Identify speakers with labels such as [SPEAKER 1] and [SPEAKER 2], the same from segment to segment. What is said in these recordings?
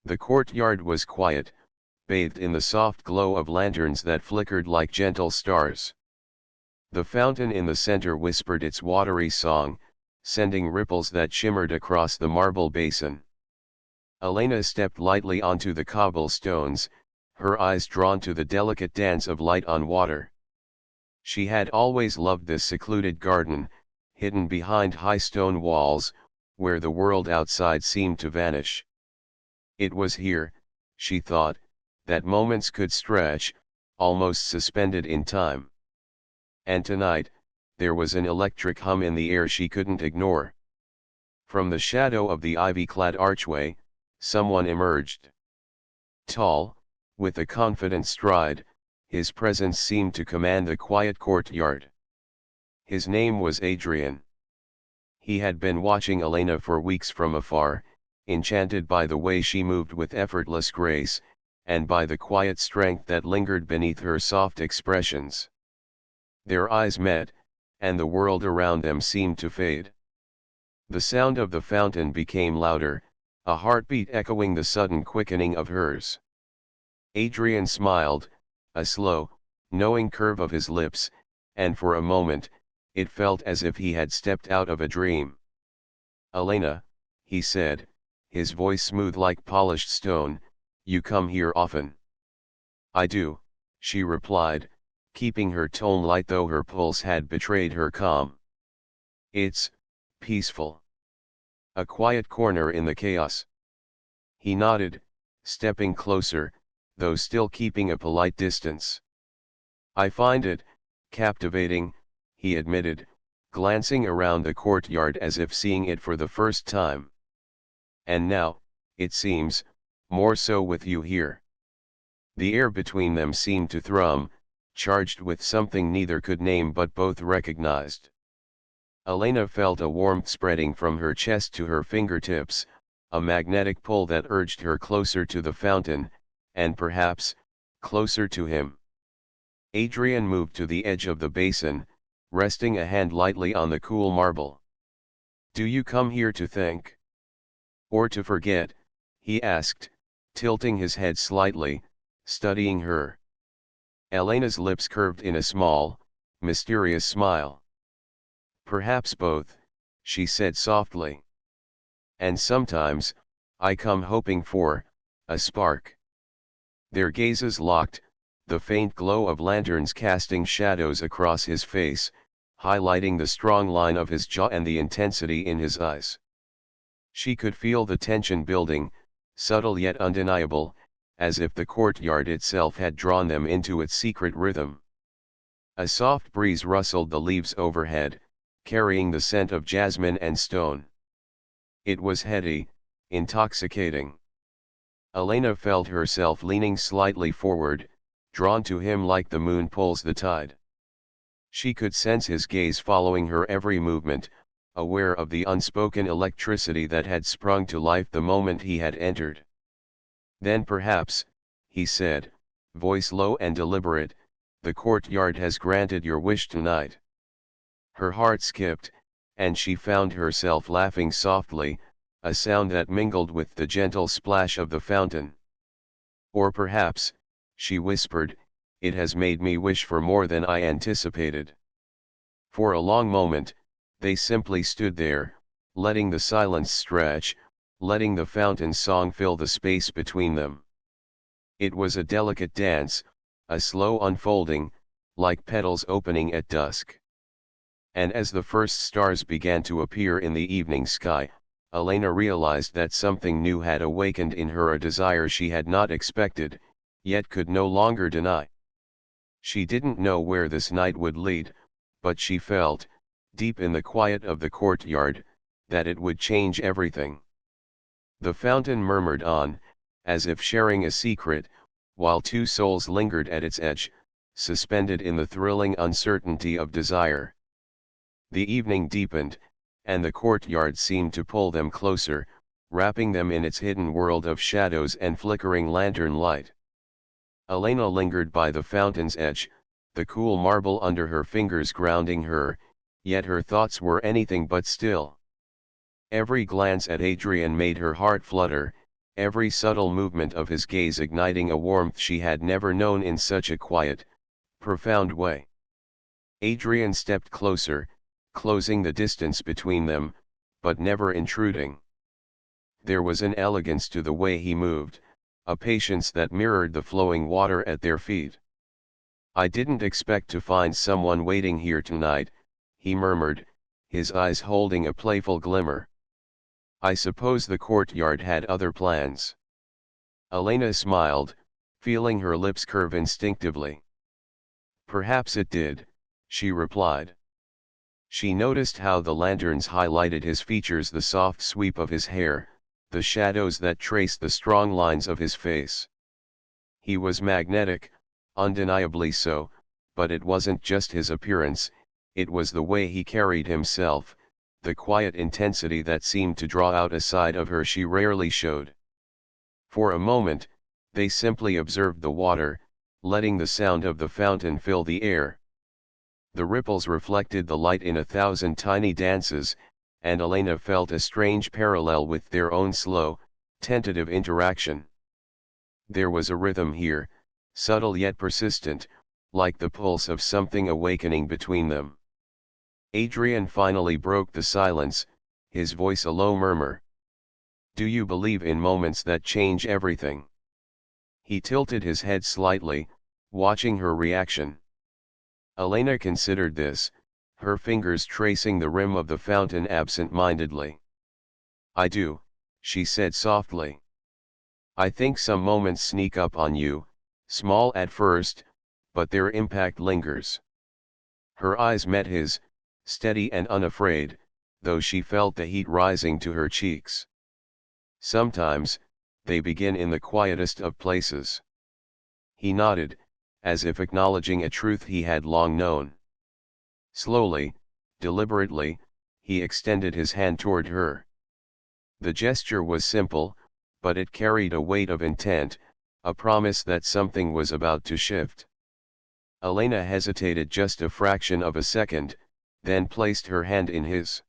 [SPEAKER 1] The courtyard was quiet, bathed in the soft glow of lanterns that flickered like gentle stars. The fountain in the center whispered its watery song, sending ripples that shimmered across the marble basin. Elena stepped lightly onto the cobblestones, her eyes drawn to the delicate dance of light on water. She had always loved this secluded garden, hidden behind high stone walls, where the world outside seemed to vanish. It was here, she thought, that moments could stretch, almost suspended in time. And tonight, there was an electric hum in the air she couldn't ignore. From the shadow of the ivy-clad archway, someone emerged. Tall, with a confident stride, his presence seemed to command the quiet courtyard. His name was Adrian. He had been watching Elena for weeks from afar, enchanted by the way she moved with effortless grace, and by the quiet strength that lingered beneath her soft expressions. Their eyes met, and the world around them seemed to fade. The sound of the fountain became louder, a heartbeat echoing the sudden quickening of hers. Adrian smiled, a slow, knowing curve of his lips, and for a moment, it felt as if he had stepped out of a dream. "Elena," he said, his voice smooth like polished stone, "you come here often." "I do," she replied, keeping her tone light though her pulse had betrayed her calm. "It's peaceful. A quiet corner in the chaos." He nodded, stepping closer, though still keeping a polite distance. "I find it captivating," he admitted, glancing around the courtyard as if seeing it for the first time. "And now, it seems, more so with you here." The air between them seemed to thrum, charged with something neither could name but both recognized. Elena felt a warmth spreading from her chest to her fingertips, a magnetic pull that urged her closer to the fountain, and perhaps, closer to him. Adrian moved to the edge of the basin, resting a hand lightly on the cool marble. "Do you come here to think? Or to forget?" he asked, tilting his head slightly, studying her. Elena's lips curved in a small, mysterious smile. "Perhaps both," she said softly. "And sometimes, I come hoping for a spark." Their gazes locked, the faint glow of lanterns casting shadows across his face, highlighting the strong line of his jaw and the intensity in his eyes. She could feel the tension building, subtle yet undeniable, as if the courtyard itself had drawn them into its secret rhythm. A soft breeze rustled the leaves overhead, carrying the scent of jasmine and stone. It was heady, intoxicating. Elena felt herself leaning slightly forward, drawn to him like the moon pulls the tide. She could sense his gaze following her every movement, aware of the unspoken electricity that had sprung to life the moment he had entered. "Then perhaps," he said, voice low and deliberate, "the courtyard has granted your wish tonight." Her heart skipped, and she found herself laughing softly, a sound that mingled with the gentle splash of the fountain. "Or perhaps," she whispered, "it has made me wish for more than I anticipated." For a long moment, they simply stood there, letting the silence stretch, letting the fountain's song fill the space between them. It was a delicate dance, a slow unfolding, like petals opening at dusk. And as the first stars began to appear in the evening sky, Elena realized that something new had awakened in her, a desire she had not expected, yet could no longer deny. She didn't know where this night would lead, but she felt, deep in the quiet of the courtyard, that it would change everything. The fountain murmured on, as if sharing a secret, while two souls lingered at its edge, suspended in the thrilling uncertainty of desire. The evening deepened, and the courtyard seemed to pull them closer, wrapping them in its hidden world of shadows and flickering lantern light. Elena lingered by the fountain's edge, the cool marble under her fingers grounding her, yet her thoughts were anything but still. Every glance at Adrian made her heart flutter, every subtle movement of his gaze igniting a warmth she had never known in such a quiet, profound way. Adrian stepped closer, closing the distance between them, but never intruding. There was an elegance to the way he moved, a patience that mirrored the flowing water at their feet. "I didn't expect to find someone waiting here tonight," he murmured, his eyes holding a playful glimmer. "I suppose the courtyard had other plans." Elena smiled, feeling her lips curve instinctively. "Perhaps it did," she replied. She noticed how the lanterns highlighted his features, the soft sweep of his hair, the shadows that traced the strong lines of his face. He was magnetic, undeniably so, but it wasn't just his appearance, it was the way he carried himself, the quiet intensity that seemed to draw out a side of her she rarely showed. For a moment, they simply observed the water, letting the sound of the fountain fill the air. The ripples reflected the light in 1,000 tiny dances, and Elena felt a strange parallel with their own slow, tentative interaction. There was a rhythm here, subtle yet persistent, like the pulse of something awakening between them. Adrian finally broke the silence, his voice a low murmur. "Do you believe in moments that change everything?" He tilted his head slightly, watching her reaction. Elena considered this, her fingers tracing the rim of the fountain absent-mindedly. "I do," she said softly. "I think some moments sneak up on you, small at first, but their impact lingers." Her eyes met his, steady and unafraid, though she felt the heat rising to her cheeks. "Sometimes, they begin in the quietest of places." He nodded, as if acknowledging a truth he had long known. Slowly, deliberately, he extended his hand toward her. The gesture was simple, but it carried a weight of intent, a promise that something was about to shift. Elena hesitated just a fraction of a second, then placed her hand in his.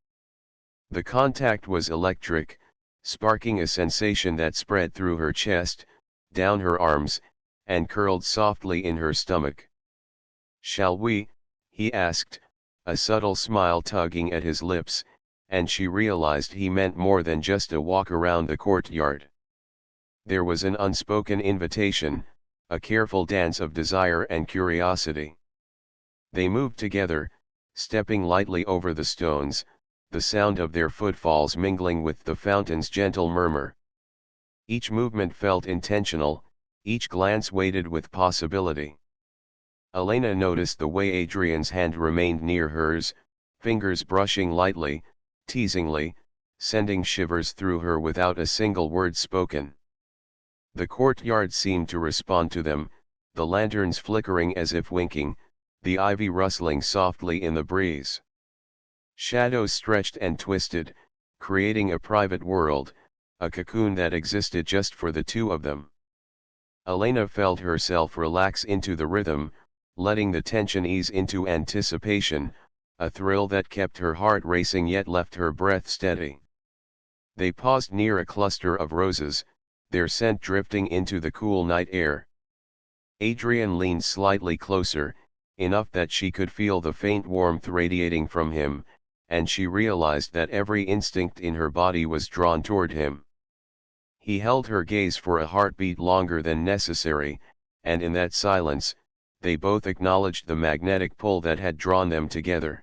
[SPEAKER 1] The contact was electric, sparking a sensation that spread through her chest, down her arms, and curled softly in her stomach. "Shall we?" he asked, a subtle smile tugging at his lips, and she realized he meant more than just a walk around the courtyard. There was an unspoken invitation, a careful dance of desire and curiosity. They moved together, stepping lightly over the stones, the sound of their footfalls mingling with the fountain's gentle murmur. Each movement felt intentional, each glance weighted with possibility. Elena noticed the way Adrian's hand remained near hers, fingers brushing lightly, teasingly, sending shivers through her without a single word spoken. The courtyard seemed to respond to them, the lanterns flickering as if winking, the ivy rustling softly in the breeze. Shadows stretched and twisted, creating a private world, a cocoon that existed just for the two of them. Elena felt herself relax into the rhythm, letting the tension ease into anticipation, a thrill that kept her heart racing yet left her breath steady. They paused near a cluster of roses, their scent drifting into the cool night air. Adrian leaned slightly closer, enough that she could feel the faint warmth radiating from him, and she realized that every instinct in her body was drawn toward him. He held her gaze for a heartbeat longer than necessary, and in that silence, they both acknowledged the magnetic pull that had drawn them together.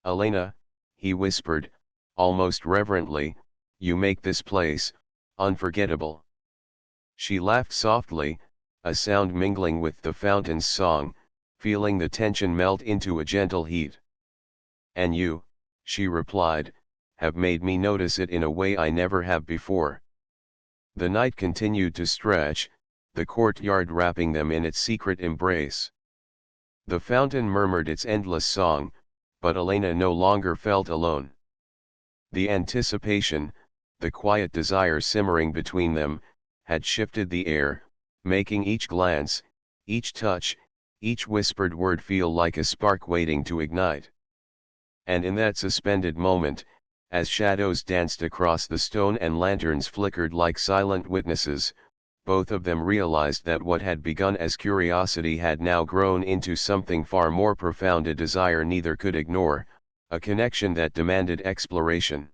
[SPEAKER 1] "Elena," he whispered, almost reverently, "you make this place unforgettable." She laughed softly, a sound mingling with the fountain's song, feeling the tension melt into a gentle heat. "And you," she replied, "have made me notice it in a way I never have before." The night continued to stretch, the courtyard wrapping them in its secret embrace. The fountain murmured its endless song, but Elena no longer felt alone. The anticipation, the quiet desire simmering between them, had shifted the air, making each glance, each touch, each whispered word feel like a spark waiting to ignite. And in that suspended moment, as shadows danced across the stone and lanterns flickered like silent witnesses. Both of them realized that what had begun as curiosity had now grown into something far more profound, a desire neither could ignore, a connection that demanded exploration.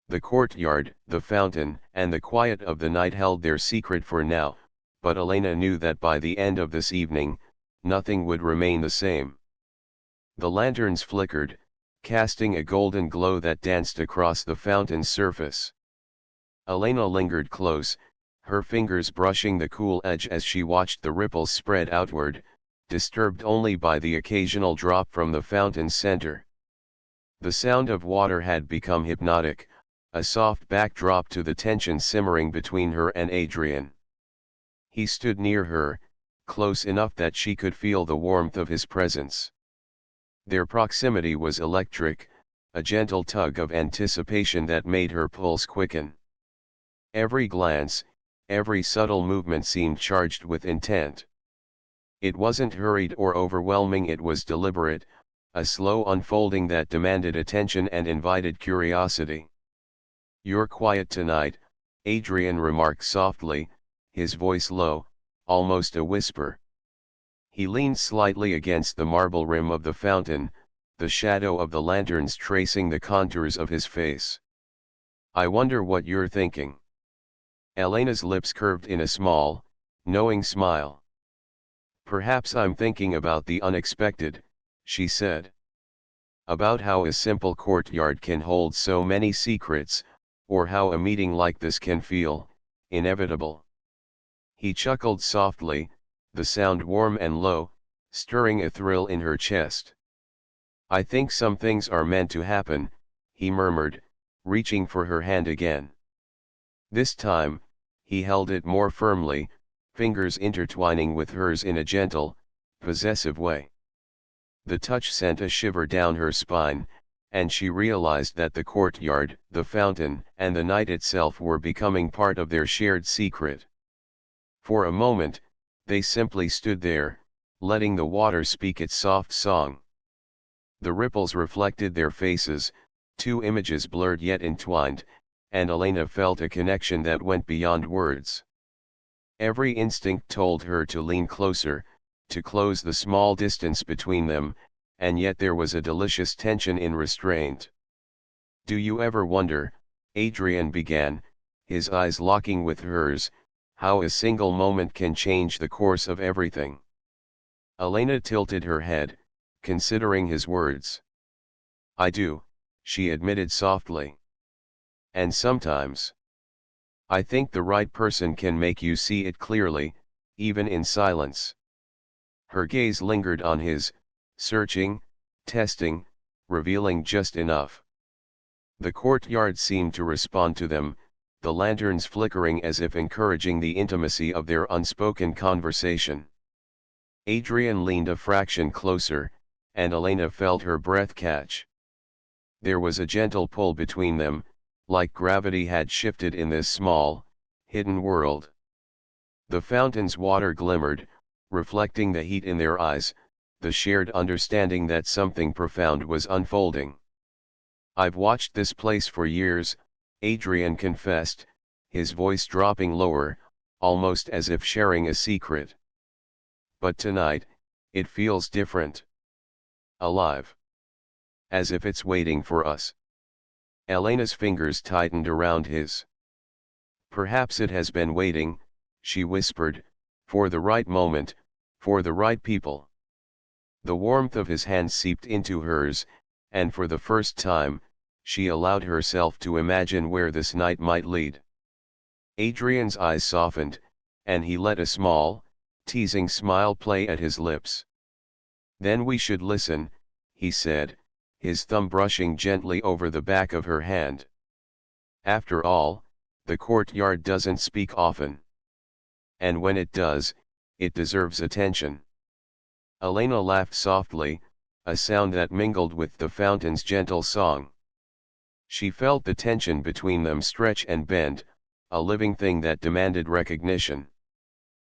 [SPEAKER 1] The courtyard, the fountain, and the quiet of the night held their secret for now, but Elena knew that by the end of this evening, nothing would remain the same. The lanterns flickered, casting a golden glow that danced across the fountain's surface. Elena lingered close, her fingers brushing the cool edge as she watched the ripples spread outward, disturbed only by the occasional drop from the fountain's center. The sound of water had become hypnotic, a soft backdrop to the tension simmering between her and Adrian. He stood near her, close enough that she could feel the warmth of his presence. Their proximity was electric, a gentle tug of anticipation that made her pulse quicken. Every glance, every subtle movement seemed charged with intent. It wasn't hurried or overwhelming, it was deliberate, a slow unfolding that demanded attention and invited curiosity. "You're quiet tonight," Adrian remarked softly, his voice low, almost a whisper. He leaned slightly against the marble rim of the fountain, the shadow of the lanterns tracing the contours of his face. "I wonder what you're thinking." Elena's lips curved in a small, knowing smile. "Perhaps I'm thinking about the unexpected," she said. "About how a simple courtyard can hold so many secrets, or how a meeting like this can feel inevitable." He chuckled softly, the sound warm and low, stirring a thrill in her chest. "I think some things are meant to happen," he murmured, reaching for her hand again. This time, he held it more firmly, fingers intertwining with hers in a gentle, possessive way. The touch sent a shiver down her spine, and she realized that the courtyard, the fountain, and the night itself were becoming part of their shared secret. For a moment, they simply stood there, letting the water speak its soft song. The ripples reflected their faces, two images blurred yet entwined, and Elena felt a connection that went beyond words. Every instinct told her to lean closer, to close the small distance between them, and yet there was a delicious tension in restraint. "Do you ever wonder," Adrian began, his eyes locking with hers, "how a single moment can change the course of everything?" Elena tilted her head, considering his words. "I do," she admitted softly. "And sometimes I think the right person can make you see it clearly, even in silence." Her gaze lingered on his, searching, testing, revealing just enough. The courtyard seemed to respond to them, the lanterns flickering as if encouraging the intimacy of their unspoken conversation. Adrian leaned a fraction closer, and Elena felt her breath catch. There was a gentle pull between them, like gravity had shifted in this small, hidden world. The fountain's water glimmered, reflecting the heat in their eyes, the shared understanding that something profound was unfolding. "I've watched this place for years," Adrian confessed, his voice dropping lower, almost as if sharing a secret. "But tonight, it feels different. Alive. As if it's waiting for us." Elena's fingers tightened around his. "Perhaps it has been waiting," she whispered, "for the right moment, for the right people." The warmth of his hand seeped into hers, and for the first time, she allowed herself to imagine where this night might lead. Adrian's eyes softened, and he let a small, teasing smile play at his lips. "Then we should listen," he said, his thumb brushing gently over the back of her hand. "After all, the courtyard doesn't speak often. And when it does, it deserves attention." Elena laughed softly, a sound that mingled with the fountain's gentle song. She felt the tension between them stretch and bend, a living thing that demanded recognition.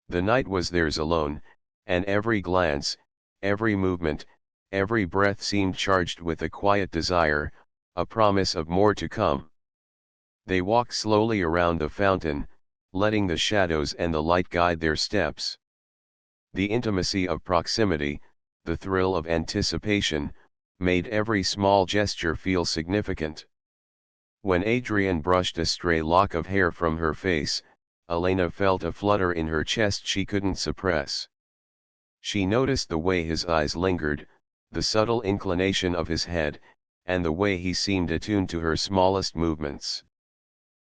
[SPEAKER 1] The night was theirs alone, and every glance, every movement, every breath seemed charged with a quiet desire, a promise of more to come. They walked slowly around the fountain, letting the shadows and the light guide their steps. The intimacy of proximity, the thrill of anticipation, made every small gesture feel significant. When Adrian brushed a stray lock of hair from her face, Elena felt a flutter in her chest she couldn't suppress. She noticed the way his eyes lingered, the subtle inclination of his head, and the way he seemed attuned to her smallest movements.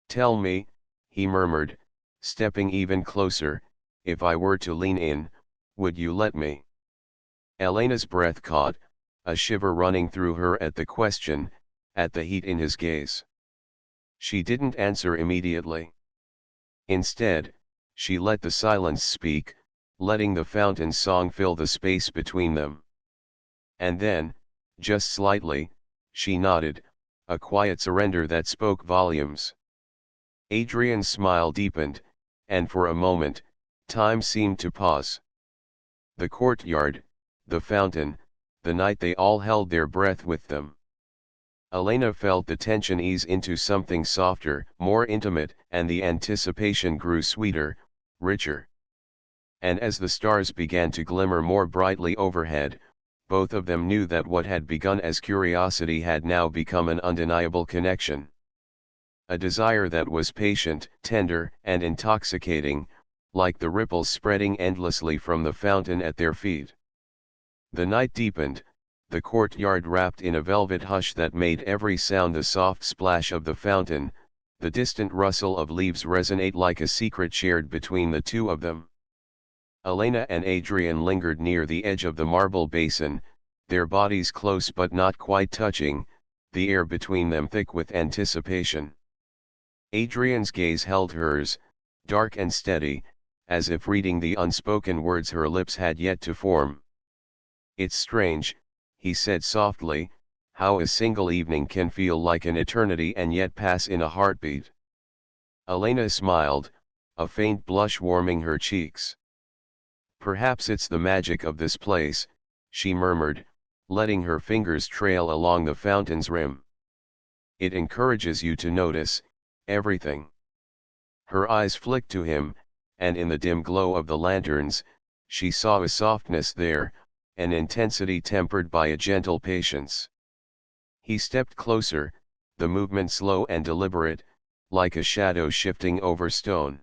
[SPEAKER 1] "Tell me," he murmured, stepping even closer, "if I were to lean in, would you let me?" Elena's breath caught, a shiver running through her at the question, at the heat in his gaze. She didn't answer immediately. Instead, she let the silence speak, letting the fountain's song fill the space between them. And then, just slightly, she nodded, a quiet surrender that spoke volumes. Adrian's smile deepened, and for a moment, time seemed to pause. The courtyard, the fountain, the night, they all held their breath with them. Elena felt the tension ease into something softer, more intimate, and the anticipation grew sweeter, richer. And as the stars began to glimmer more brightly overhead, both of them knew that what had begun as curiosity had now become an undeniable connection. A desire that was patient, tender, and intoxicating, like the ripples spreading endlessly from the fountain at their feet. The night deepened, the courtyard wrapped in a velvet hush that made every sound, the soft splash of the fountain, the distant rustle of leaves, resonate like a secret shared between the two of them. Elena and Adrian lingered near the edge of the marble basin, their bodies close but not quite touching, the air between them thick with anticipation. Adrian's gaze held hers, dark and steady, as if reading the unspoken words her lips had yet to form. "It's strange," he said softly, "how a single evening can feel like an eternity and yet pass in a heartbeat." Elena smiled, a faint blush warming her cheeks. "Perhaps it's the magic of this place," she murmured, letting her fingers trail along the fountain's rim. "It encourages you to notice everything." Her eyes flicked to him, and in the dim glow of the lanterns, she saw a softness there, an intensity tempered by a gentle patience. He stepped closer, the movement slow and deliberate, like a shadow shifting over stone.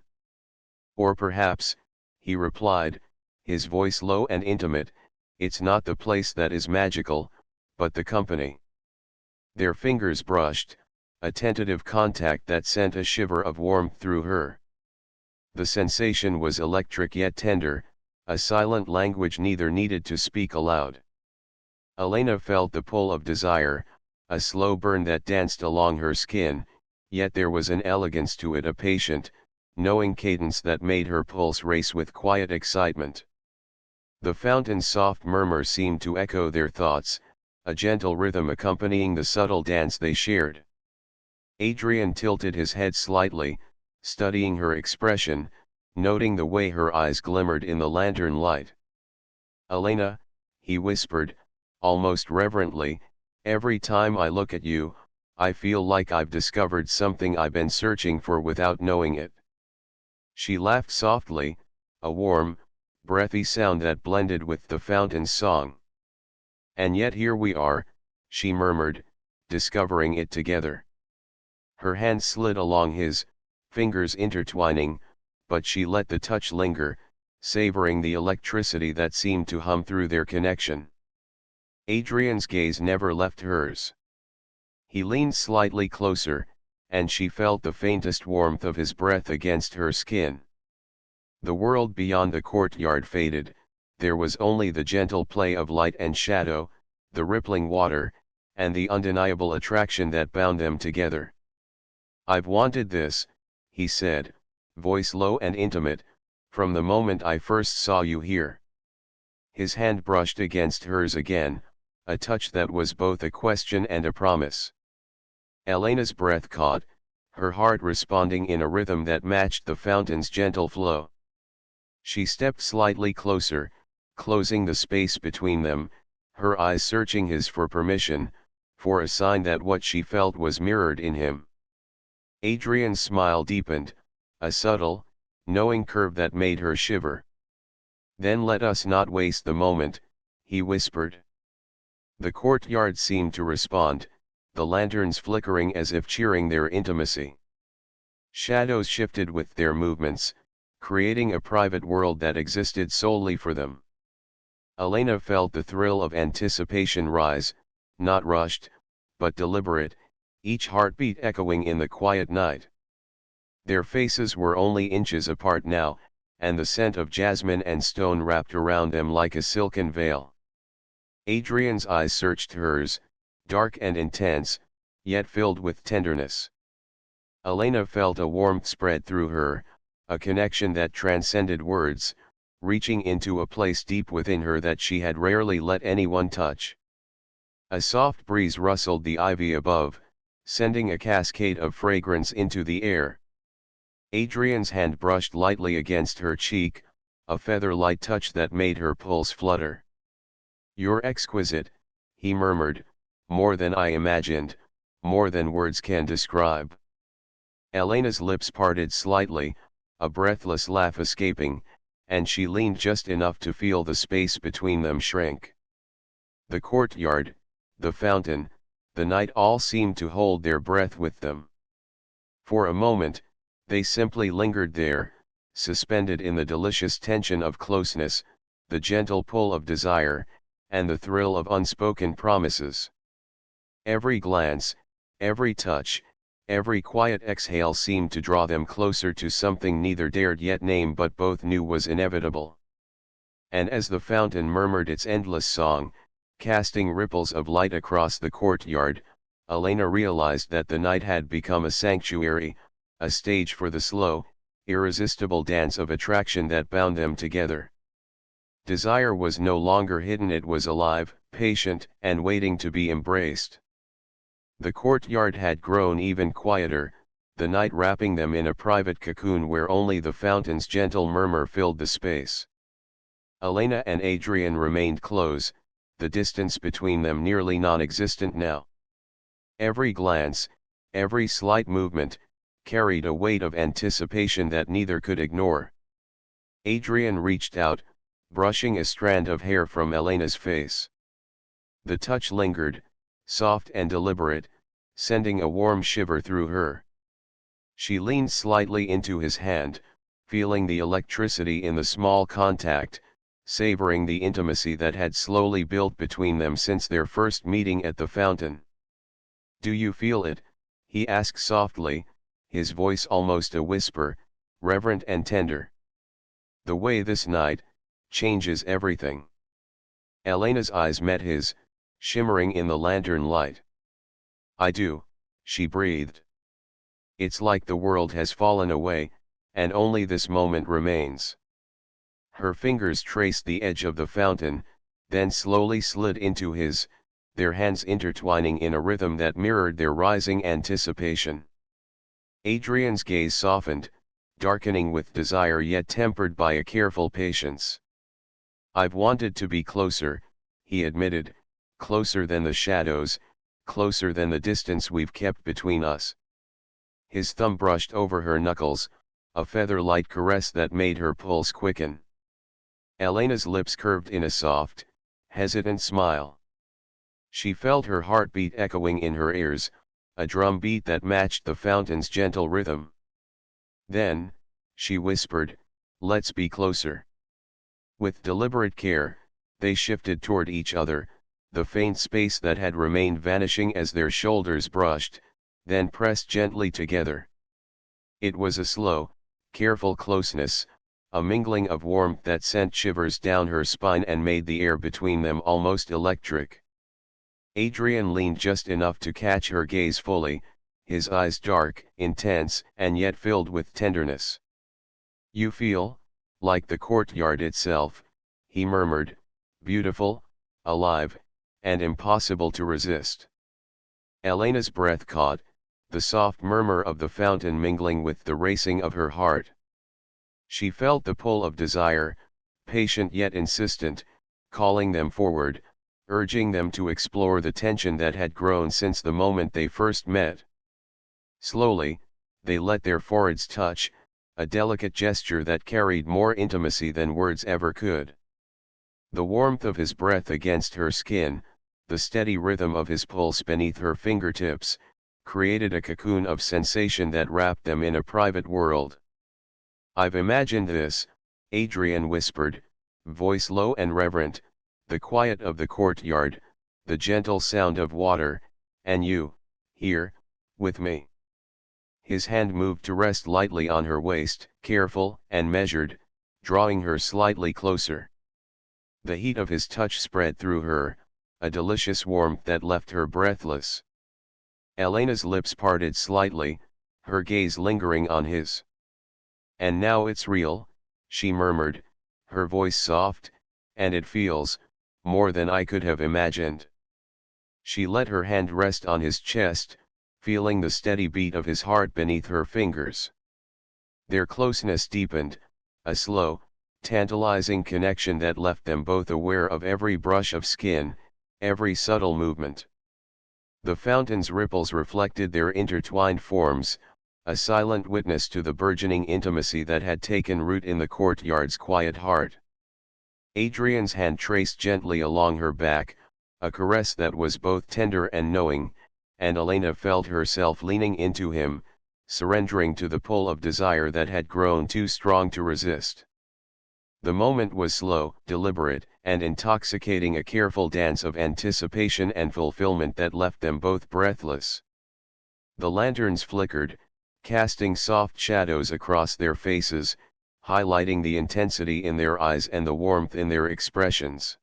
[SPEAKER 1] "Or perhaps," he replied, his voice low and intimate, "it's not the place that is magical, but the company." Their fingers brushed, a tentative contact that sent a shiver of warmth through her. The sensation was electric yet tender, a silent language neither needed to speak aloud. Elena felt the pull of desire, a slow burn that danced along her skin, yet there was an elegance to it, a patient, knowing cadence that made her pulse race with quiet excitement. The fountain's soft murmur seemed to echo their thoughts, a gentle rhythm accompanying the subtle dance they shared. Adrian tilted his head slightly, studying her expression, noting the way her eyes glimmered in the lantern light. "Elena," he whispered, almost reverently, "every time I look at you, I feel like I've discovered something I've been searching for without knowing it." She laughed softly, a warm, breathy sound that blended with the fountain's song. "And yet here we are," she murmured, "discovering it together." Her hand slid along his, fingers intertwining, but she let the touch linger, savoring the electricity that seemed to hum through their connection. Adrian's gaze never left hers. He leaned slightly closer, and she felt the faintest warmth of his breath against her skin. The world beyond the courtyard faded, there was only the gentle play of light and shadow, the rippling water, and the undeniable attraction that bound them together. "I've wanted this," he said, voice low and intimate, "from the moment I first saw you here." His hand brushed against hers again, a touch that was both a question and a promise. Elena's breath caught, her heart responding in a rhythm that matched the fountain's gentle flow. She stepped slightly closer, closing the space between them, her eyes searching his for permission, for a sign that what she felt was mirrored in him. Adrian's smile deepened, a subtle, knowing curve that made her shiver. "Then let us not waste the moment," he whispered. The courtyard seemed to respond, the lanterns flickering as if cheering their intimacy. Shadows shifted with their movements, creating a private world that existed solely for them. Elena felt the thrill of anticipation rise, not rushed, but deliberate, each heartbeat echoing in the quiet night. Their faces were only inches apart now, and the scent of jasmine and stone wrapped around them like a silken veil. Adrian's eyes searched hers, dark and intense, yet filled with tenderness. Elena felt a warmth spread through her, a connection that transcended words, reaching into a place deep within her that she had rarely let anyone touch. A soft breeze rustled the ivy above, sending a cascade of fragrance into the air. Adrian's hand brushed lightly against her cheek, a feather-light touch that made her pulse flutter. "You're exquisite," he murmured, "more than I imagined, more than words can describe." Elena's lips parted slightly, a breathless laugh escaping, and she leaned just enough to feel the space between them shrink. The courtyard, the fountain, the night all seemed to hold their breath with them. For a moment, they simply lingered there, suspended in the delicious tension of closeness, the gentle pull of desire, and the thrill of unspoken promises. Every glance, every touch, every quiet exhale seemed to draw them closer to something neither dared yet name but both knew was inevitable. And as the fountain murmured its endless song, casting ripples of light across the courtyard, Elena realized that the night had become a sanctuary, a stage for the slow, irresistible dance of attraction that bound them together. Desire was no longer hidden, it was alive, patient, and waiting to be embraced. The courtyard had grown even quieter, the night wrapping them in a private cocoon where only the fountain's gentle murmur filled the space. Elena and Adrian remained close, the distance between them nearly non-existent now. Every glance, every slight movement, carried a weight of anticipation that neither could ignore. Adrian reached out, brushing a strand of hair from Elena's face. The touch lingered, soft and deliberate, sending a warm shiver through her. She leaned slightly into his hand, feeling the electricity in the small contact, savoring the intimacy that had slowly built between them since their first meeting at the fountain. "Do you feel it?" he asked softly, his voice almost a whisper, reverent and tender. "The way this night changes everything." Elena's eyes met his, shimmering in the lantern light. "I do," she breathed. "It's like the world has fallen away, and only this moment remains." Her fingers traced the edge of the fountain, then slowly slid into his, their hands intertwining in a rhythm that mirrored their rising anticipation. Adrian's gaze softened, darkening with desire yet tempered by a careful patience. "I've wanted to be closer," he admitted, "closer than the shadows, closer than the distance we've kept between us." His thumb brushed over her knuckles, a feather-light caress that made her pulse quicken. Elena's lips curved in a soft, hesitant smile. She felt her heartbeat echoing in her ears, a drum beat that matched the fountain's gentle rhythm. "Then," she whispered, "let's be closer." With deliberate care, they shifted toward each other, the faint space that had remained vanishing as their shoulders brushed, then pressed gently together. It was a slow, careful closeness, a mingling of warmth that sent shivers down her spine and made the air between them almost electric. Adrian leaned just enough to catch her gaze fully, his eyes dark, intense, and yet filled with tenderness. "You feel like the courtyard itself," he murmured, "beautiful, alive, and impossible to resist." Elena's breath caught, the soft murmur of the fountain mingling with the racing of her heart. She felt the pull of desire, patient yet insistent, calling them forward, urging them to explore the tension that had grown since the moment they first met. Slowly, they let their foreheads touch, a delicate gesture that carried more intimacy than words ever could. The warmth of his breath against her skin, the steady rhythm of his pulse beneath her fingertips, created a cocoon of sensation that wrapped them in a private world. "I've imagined this," Adrian whispered, voice low and reverent, "the quiet of the courtyard, the gentle sound of water, and you, here, with me." His hand moved to rest lightly on her waist, careful and measured, drawing her slightly closer. The heat of his touch spread through her, a delicious warmth that left her breathless. Elena's lips parted slightly, her gaze lingering on his. "And now it's real," she murmured, her voice soft, "and it feels, more than I could have imagined." She let her hand rest on his chest, feeling the steady beat of his heart beneath her fingers. Their closeness deepened, a slow, tantalizing connection that left them both aware of every brush of skin, every subtle movement. The fountain's ripples reflected their intertwined forms, a silent witness to the burgeoning intimacy that had taken root in the courtyard's quiet heart. Adrian's hand traced gently along her back, a caress that was both tender and knowing, and Elena felt herself leaning into him, surrendering to the pull of desire that had grown too strong to resist. The moment was slow, deliberate, and intoxicating, a careful dance of anticipation and fulfillment that left them both breathless. The lanterns flickered, casting soft shadows across their faces, highlighting the intensity in their eyes and the warmth in their expressions.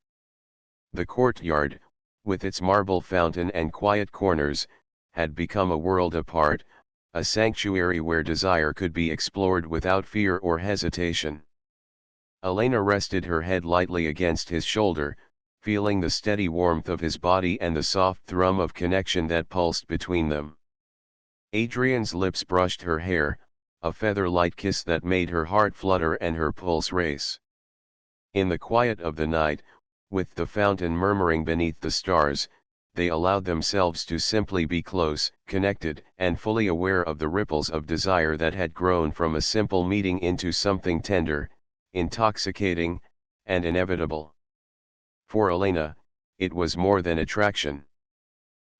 [SPEAKER 1] The courtyard, with its marble fountain and quiet corners, had become a world apart, a sanctuary where desire could be explored without fear or hesitation. Elena rested her head lightly against his shoulder, feeling the steady warmth of his body and the soft thrum of connection that pulsed between them. Adrian's lips brushed her hair, a feather-light kiss that made her heart flutter and her pulse race. In the quiet of the night, with the fountain murmuring beneath the stars, they allowed themselves to simply be close, connected, and fully aware of the ripples of desire that had grown from a simple meeting into something tender, intoxicating, and inevitable. For Elena, it was more than attraction.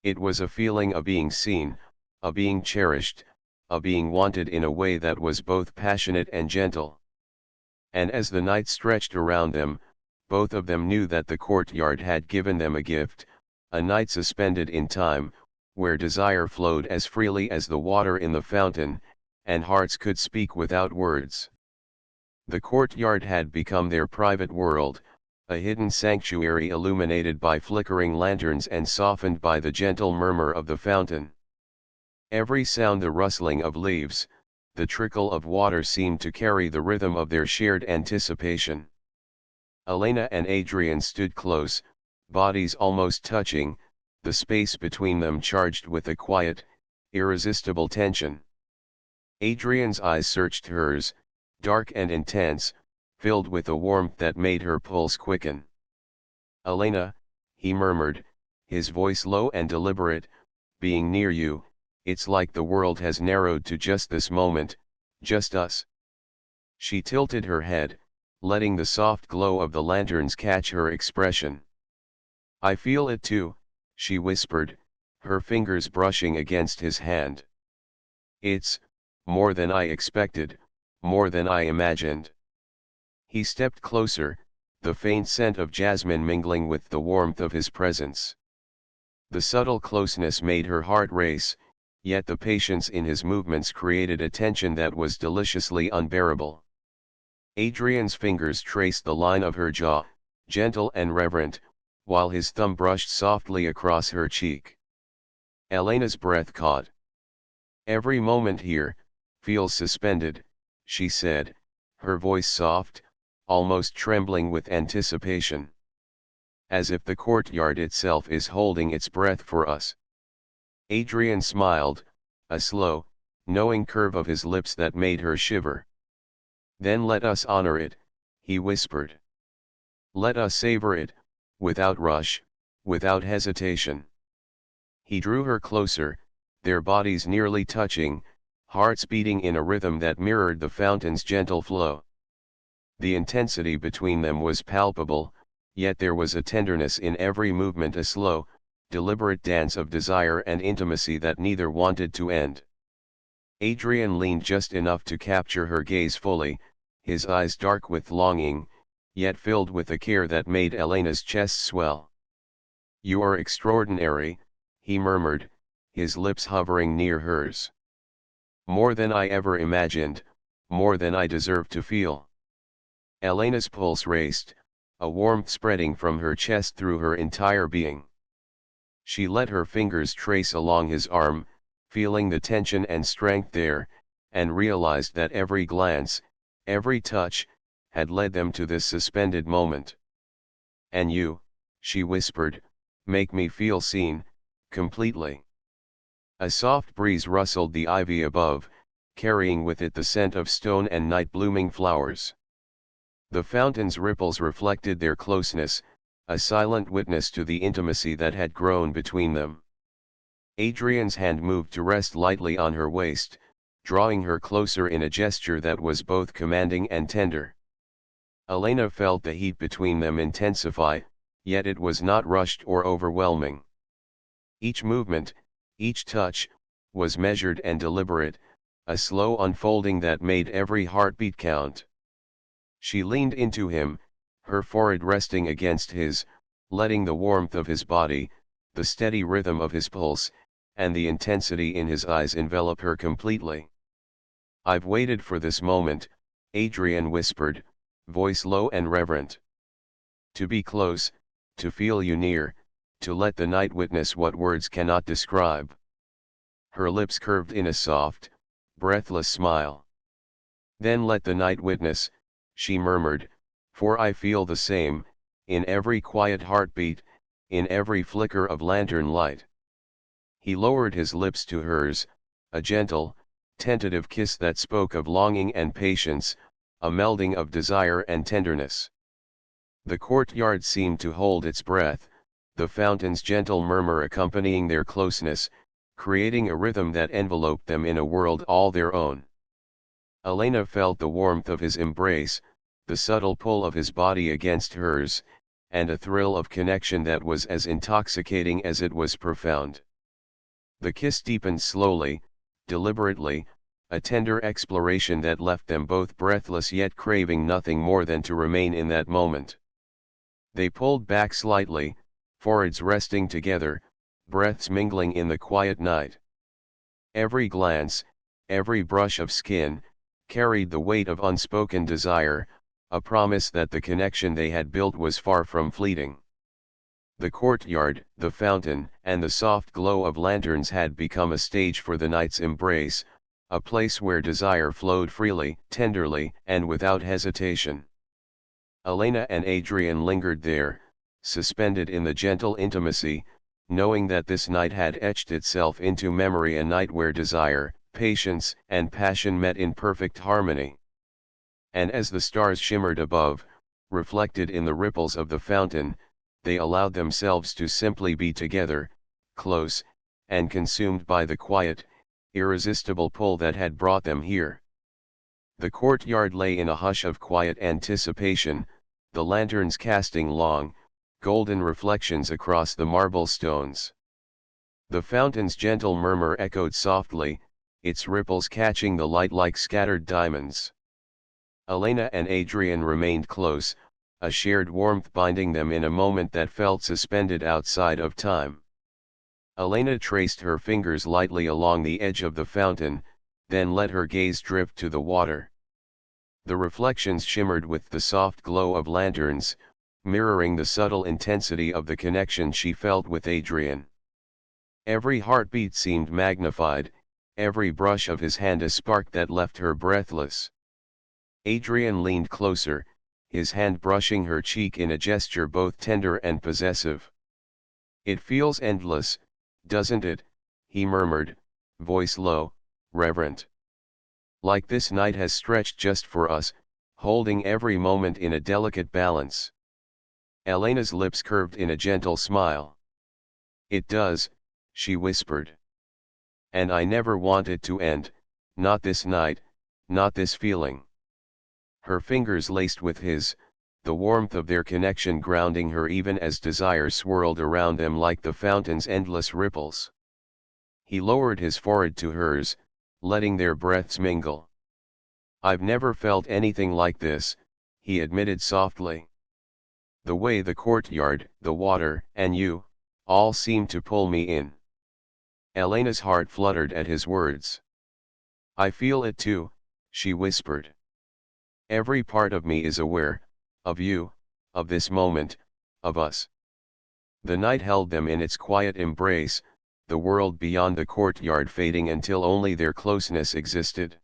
[SPEAKER 1] It was a feeling of being seen, of being cherished, of being wanted in a way that was both passionate and gentle. And as the night stretched around them, both of them knew that the courtyard had given them a gift, a night suspended in time, where desire flowed as freely as the water in the fountain, and hearts could speak without words. The courtyard had become their private world, a hidden sanctuary illuminated by flickering lanterns and softened by the gentle murmur of the fountain. Every sound, the rustling of leaves, the trickle of water, seemed to carry the rhythm of their shared anticipation. Elena and Adrian stood close, bodies almost touching, the space between them charged with a quiet, irresistible tension. Adrian's eyes searched hers, dark and intense, filled with a warmth that made her pulse quicken. "Elena," he murmured, his voice low and deliberate, "being near you, it's like the world has narrowed to just this moment, just us." She tilted her head, letting the soft glow of the lanterns catch her expression. "I feel it too," she whispered, her fingers brushing against his hand. "It's more than I expected, more than I imagined." He stepped closer, the faint scent of jasmine mingling with the warmth of his presence. The subtle closeness made her heart race, yet the patience in his movements created a tension that was deliciously unbearable. Adrian's fingers traced the line of her jaw, gentle and reverent, while his thumb brushed softly across her cheek. Elena's breath caught. "Every moment here feels suspended," she said, her voice soft, almost trembling with anticipation. "As if the courtyard itself is holding its breath for us." Adrian smiled, a slow, knowing curve of his lips that made her shiver. "Then let us honor it," he whispered. "Let us savor it, without rush, without hesitation. He drew her closer, their bodies nearly touching, hearts beating in a rhythm that mirrored the fountain's gentle flow. The intensity between them was palpable, yet there was a tenderness in every movement, a slow, deliberate dance of desire and intimacy that neither wanted to end. Adrian leaned just enough to capture her gaze fully, his eyes dark with longing, yet filled with a care that made Elena's chest swell. "You are extraordinary," he murmured, his lips hovering near hers. "More than I ever imagined, more than I deserve to feel." Elena's pulse raced, a warmth spreading from her chest through her entire being. She let her fingers trace along his arm, feeling the tension and strength there, and realized that every glance, every touch, had led them to this suspended moment. "And you," she whispered, "make me feel seen, completely." A soft breeze rustled the ivy above, carrying with it the scent of stone and night-blooming flowers. The fountain's ripples reflected their closeness, a silent witness to the intimacy that had grown between them. Adrian's hand moved to rest lightly on her waist, drawing her closer in a gesture that was both commanding and tender. Elena felt the heat between them intensify, yet it was not rushed or overwhelming. Each movement, each touch, was measured and deliberate, a slow unfolding that made every heartbeat count. She leaned into him, her forehead resting against his, letting the warmth of his body, the steady rhythm of his pulse, and the intensity in his eyes envelop her completely. "I've waited for this moment," Adrian whispered, voice low and reverent. "To be close, to feel you near, to let the night witness what words cannot describe." Her lips curved in a soft, breathless smile. "Then let the night witness," she murmured, "for I feel the same, in every quiet heartbeat, in every flicker of lantern light." He lowered his lips to hers, a gentle, tentative kiss that spoke of longing and patience, a melding of desire and tenderness. The courtyard seemed to hold its breath, the fountain's gentle murmur accompanying their closeness, creating a rhythm that enveloped them in a world all their own. Elena felt the warmth of his embrace, the subtle pull of his body against hers, and a thrill of connection that was as intoxicating as it was profound. The kiss deepened slowly, deliberately, a tender exploration that left them both breathless yet craving nothing more than to remain in that moment. They pulled back slightly, foreheads resting together, breaths mingling in the quiet night. Every glance, every brush of skin, carried the weight of unspoken desire, a promise that the connection they had built was far from fleeting. The courtyard, the fountain, and the soft glow of lanterns had become a stage for the night's embrace, a place where desire flowed freely, tenderly, and without hesitation. Elena and Adrian lingered there, suspended in the gentle intimacy, knowing that this night had etched itself into memory, a night where desire, patience, and passion met in perfect harmony. And as the stars shimmered above, reflected in the ripples of the fountain, they allowed themselves to simply be together, close, and consumed by the quiet, irresistible pull that had brought them here. The courtyard lay in a hush of quiet anticipation, the lanterns casting long, golden reflections across the marble stones. The fountain's gentle murmur echoed softly, its ripples catching the light like scattered diamonds. Elena and Adrian remained close, a shared warmth binding them in a moment that felt suspended outside of time. Elena traced her fingers lightly along the edge of the fountain, then let her gaze drift to the water. The reflections shimmered with the soft glow of lanterns, mirroring the subtle intensity of the connection she felt with Adrian. Every heartbeat seemed magnified, every brush of his hand a spark that left her breathless. Adrian leaned closer, his hand brushing her cheek in a gesture both tender and possessive. "It feels endless, doesn't it?" he murmured, voice low, reverent. "Like this night has stretched just for us, holding every moment in a delicate balance." Elena's lips curved in a gentle smile. It does, she whispered. And I never want it to end, not this night, not this feeling. Her fingers laced with his, the warmth of their connection grounding her even as desire swirled around them like the fountain's endless ripples. He lowered his forehead to hers, letting their breaths mingle. I've never felt anything like this, he admitted softly. The way the courtyard, the water, and you, all seemed to pull me in. Elena's heart fluttered at his words. I feel it too, she whispered. Every part of me is aware, of you, of this moment, of us. The night held them in its quiet embrace, the world beyond the courtyard fading until only their closeness existed.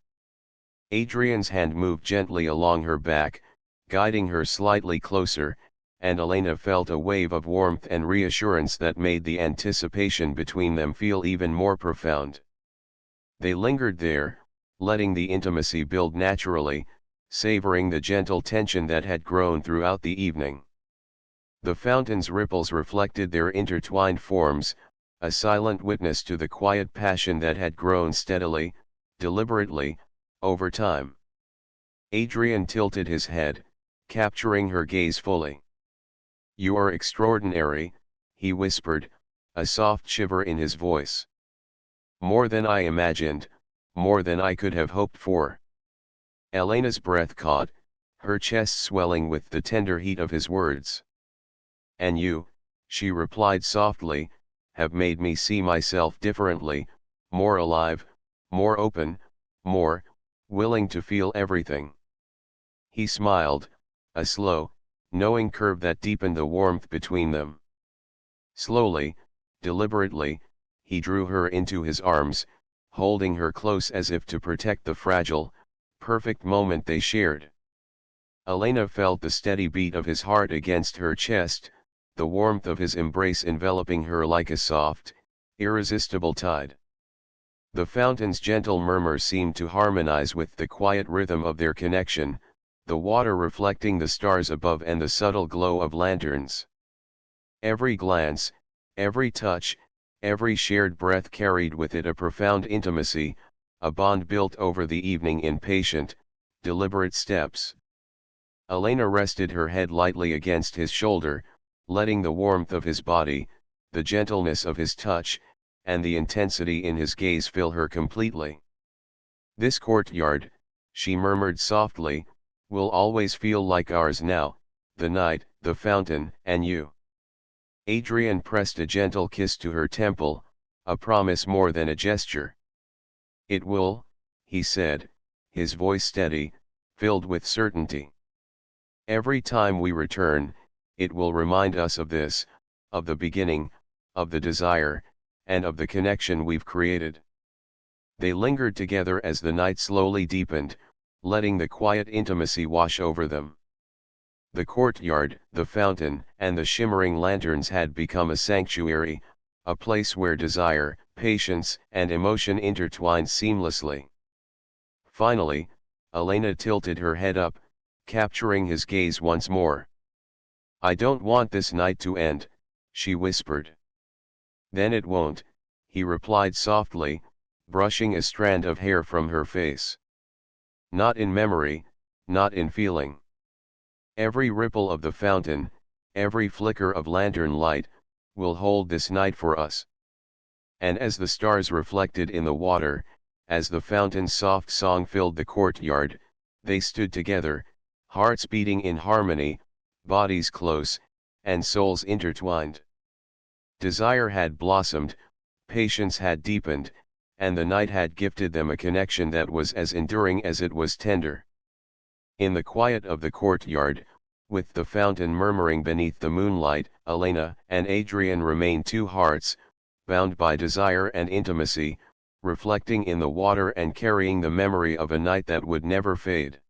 [SPEAKER 1] Adrian's hand moved gently along her back, guiding her slightly closer, and Elena felt a wave of warmth and reassurance that made the anticipation between them feel even more profound. They lingered there, letting the intimacy build naturally, savoring the gentle tension that had grown throughout the evening. The fountain's ripples reflected their intertwined forms, a silent witness to the quiet passion that had grown steadily, deliberately, over time. Adrian tilted his head, capturing her gaze fully. You are extraordinary, he whispered, a soft shiver in his voice. More than I imagined, more than I could have hoped for. Elena's breath caught, her chest swelling with the tender heat of his words. And you, she replied softly, have made me see myself differently, more alive, more open, more willing to feel everything. He smiled, a slow, knowing curve that deepened the warmth between them. Slowly, deliberately, he drew her into his arms, holding her close as if to protect the fragile, perfect moment they shared. Elena felt the steady beat of his heart against her chest, the warmth of his embrace enveloping her like a soft, irresistible tide. The fountain's gentle murmur seemed to harmonize with the quiet rhythm of their connection, the water reflecting the stars above and the subtle glow of lanterns. Every glance, every touch, every shared breath carried with it a profound intimacy, a bond built over the evening in patient, deliberate steps. Elena rested her head lightly against his shoulder, letting the warmth of his body, the gentleness of his touch, and the intensity in his gaze fill her completely. This courtyard, she murmured softly, will always feel like ours now, the night, the fountain, and you. Adrian pressed a gentle kiss to her temple, a promise more than a gesture. It will, he said, his voice steady, filled with certainty. Every time we return, it will remind us of this, of the beginning, of the desire, and of the connection we've created. They lingered together as the night slowly deepened, letting the quiet intimacy wash over them. The courtyard, the fountain, and the shimmering lanterns had become a sanctuary, a place where desire, patience, and emotion intertwined seamlessly. Finally, Elena tilted her head up, capturing his gaze once more. I don't want this night to end, she whispered. Then it won't, he replied softly, brushing a strand of hair from her face. Not in memory, not in feeling. Every ripple of the fountain, every flicker of lantern light, will hold this night for us. And as the stars reflected in the water, as the fountain's soft song filled the courtyard, they stood together, hearts beating in harmony, bodies close, and souls intertwined. Desire had blossomed, patience had deepened, and the night had gifted them a connection that was as enduring as it was tender. In the quiet of the courtyard, with the fountain murmuring beneath the moonlight, Elena and Adrian remained two hearts, bound by desire and intimacy, reflecting in the water and carrying the memory of a night that would never fade.